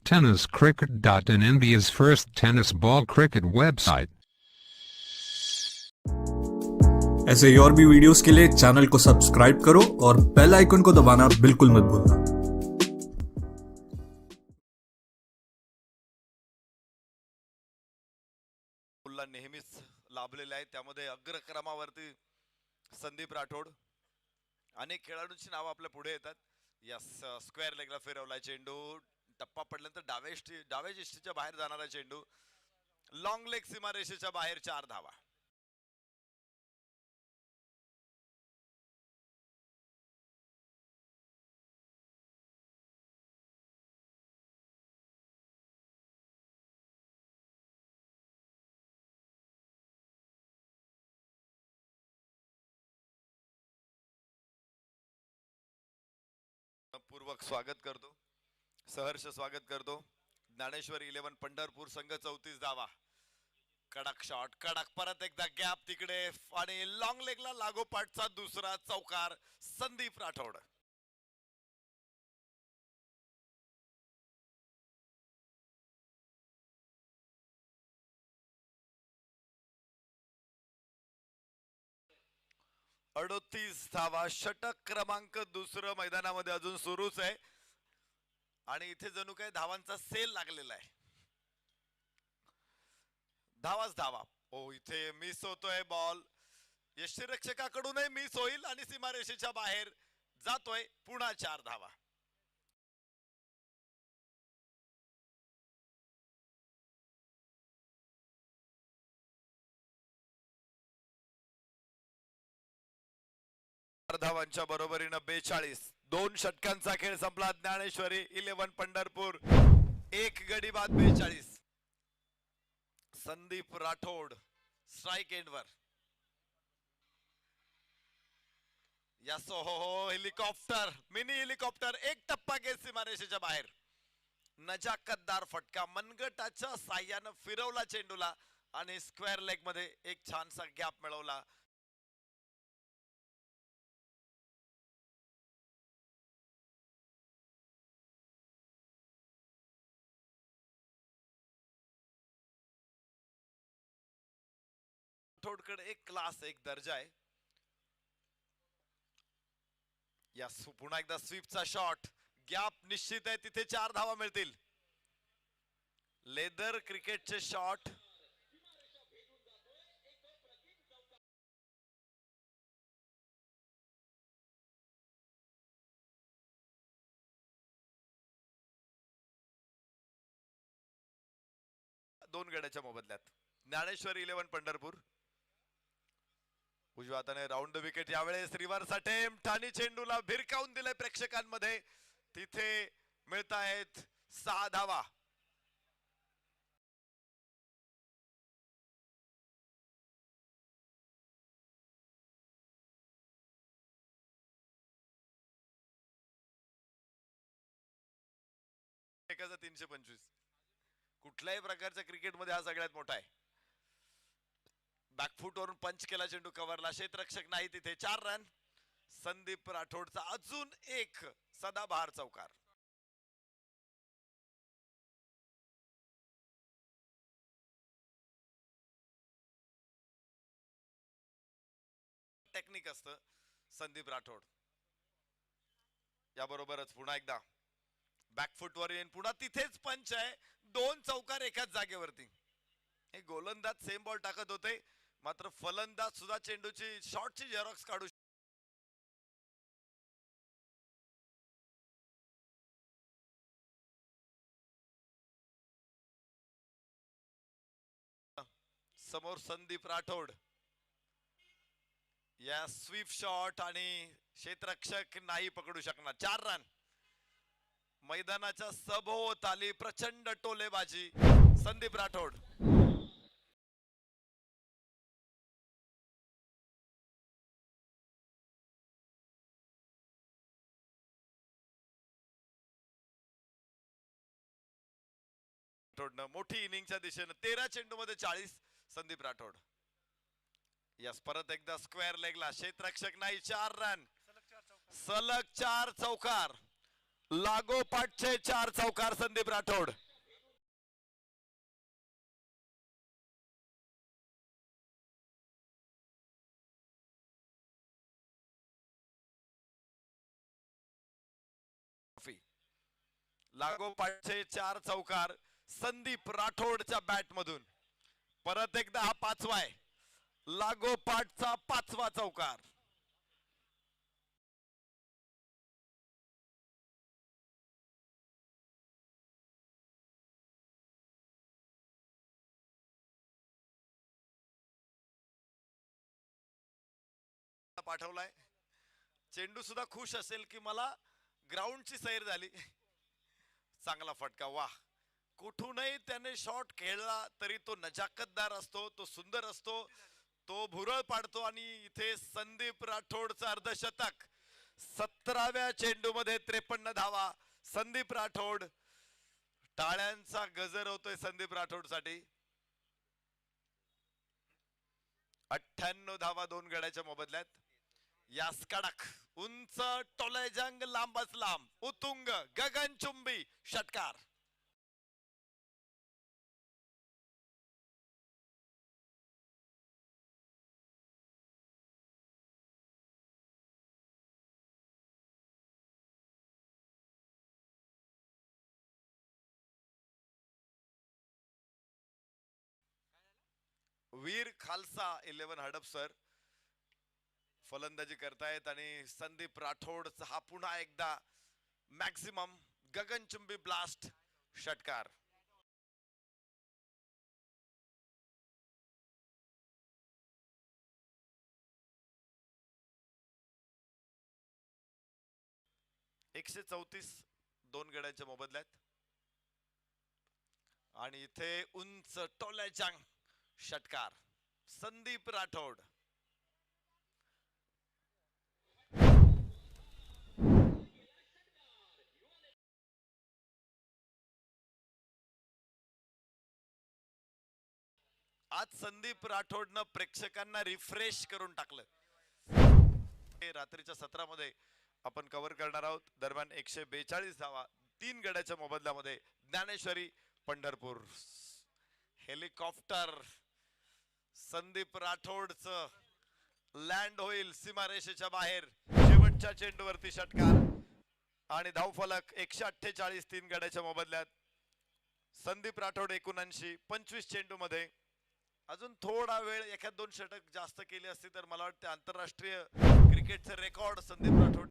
tenniscricket.in, India's first tennis ball cricket website. ऐसे ही और भी वीडियोस के लिए चैनल को सब्सक्राइब करो और बेल आइकन को दबाना बिल्कुल मत भूलना। नेहमीच लाभलेला आहे, त्यामध्ये अग्रक्रमावरती संदीप राठोड। अनेक खेळाडूंची नाव आपल्या पुढे येतात। या स्क्वेअर लेगला फिरवला चेंडू, टप्पा पडल्यानंतर डाव्या इष्टीच्या बाहेर जाणारा चेंडू, लॉंग लेग सीमारेषेच्या बाहेर 4 धावा। पूर्वक स्वागत करतो, सहर्ष स्वागत करतो। ज्ञानेश्वर 11 पंढरपूर संघ 34 धावा। कडक शॉट, कडक, परत एकदा गॅप तिकडे आणि लॉंग लेगला लागोपाठचा दुसरा चौकार संदीप राठोड। अडोतीस धावा, षटक क्रमांक दुसरं मैदानामध्ये अजून सुरूच आहे आणि इथे जणू काही धावांचा सेल लागलेला आहे। धावाच धावा। ओ, इथे मिस होतोय बॉल, यष्टीरक्षकाकडूनही मिस होईल आणि सीमारेषेच्या बाहेर जातोय। पुन्हा 4 धावा। धावांच्या बरोबरीनं 42। 2 षटकांचा खेळ संपला। ज्ञानेश्वरी 11 पंढरपूर 1 गडी बाद 42। संदीप राठोड स्ट्राइक एंडवर। यासो हो, हेलिकॉप्टर, मिनी हेलिकॉप्टर, एक टप्पा घेत सीमारेषेच्या बाहेर। नजाकतदार फटका, मनगटाच्या साह्यानं फिरवला चेंडूला आणि स्क्वेअर लेग मध्ये एक छानसा गॅप मिळवला। राठोडकडे एक क्लास, एक दर्जा आहे। या पुन्हा एकदा स्वीपचा शॉट, गॅप निश्चित आहे, तिथे 4 धावा मिळतील। लेदर क्रिकेटचे शॉट दोन गड्याच्या मोबदल्यात। ज्ञानेश्वर 11 पंढरपूर उजव्या हाताने राऊंड द विकेट। यावेळेस रिव्हर्स अटेम्प्ट आणि चेंडूला भिरकावून दिले प्रेक्षकांमध्ये, तिथे मिळतायत 6 धावा। एकाचा 325 कुठल्याही प्रकारच्या क्रिकेट मध्ये हा सगळ्यात मोठा आहे। बॅकफुट वरून पंच केला चेंडू, कव्हरला, क्षेत्ररक्षक नाही तिथे। 4 रन। संदीप राठोडचा अजून एक सदाबहार चौकार। टेक्निक असतं संदीप राठोड। याबरोबरच पुन्हा एकदा बॅकफुट वर येऊन पुन्हा तिथेच पंच आहे। 2 चौकार एकाच जागेवरती। हे गोलंदाज सेम बॉल टाकत होते, मात्र फलंदाज सुद्धा चेंडूची शॉटची झेरॉक्स काढू समोर संदीप राठोड। या स्वीप शॉट आणि क्षेत्ररक्षक नाही पकडू शकणार। 4 रन। मैदानाच्या सभोवताली प्रचंड टोलेबाजी संदीप राठोड। मोठी इनिंगच्या दिशेने 13 चेंडू मध्ये 40 संदीप राठोड। यस, परत एकदा स्क्वेअर लेगला, क्षेत्ररक्षक नाही, 4 रन। सलग 4 चौकार। लागोपाठचे 4 चौकार संदीप राठोड. लागोपाठचे 4 चौकार संदीप राठोडच्या बॅट मधून. परत एकदा हा 5वा आहे, लागोपाठचा 5वा चौकार. पाठवलाय. चेंडू सुद्धा खुश असेल की मला ग्राउंडची सैर झाली. चांगला फटका, वाह. कुठूनही त्याने शॉट खेळला तरी तो नजाकतदार असतो, तो सुंदर असतो, तो भुरळ पाडतो. आणि इथे संदीप राठोडचं अर्धशतक. 17व्या चेंडू मध्ये 53 धावा. संदीप राठोड, टाळ्यांचा गजर होतोय संदीप राठोड साठी. 98 धावा 2 गड्याच्या मोबदल्यात. यास कडक, उंच टोलेजंग, लांबच लांब, उतुंग, गगनचुंबी षटकार. वीर खालसा 11 हडपसर फलंदाजी करतायत आणि संदीप राठोड हा पुन्हा एकदा मॅक्सिमम गगनचुंबी ब्लास्ट षटकार. .134 2 गड्यांच्या मोबदल्यात. आणि इथे उंच टोलेजंग षटकार संदीप राठोड. आज संदीप राठोडनं प्रेक्षकांना रिफ्रेश करून टाकलं. रात्रीच्या सत्रामध्ये आपण कव्हर करणार आहोत. दरम्यान 142 धावा 3 गड्याच्या मोबदल्यामध्ये ज्ञानेश्वरी पंढरपूर. हेलिकॉप्टर संदीप राठोडचं लँड होईल सीमारेषेच्या बाहेर. शेवटच्या चेंडूवरती षटकार आणि धावफलक 148 3 गड्याच्या मोबदल्यात. संदीप राठोड 79 25 चेंडू मध्ये. अजून थोडा वेळ, एखाद 2 षटक जास्त केली असती तर मला वाटतं आंतरराष्ट्रीय क्रिकेटचं रेकॉर्ड संदीप राठोड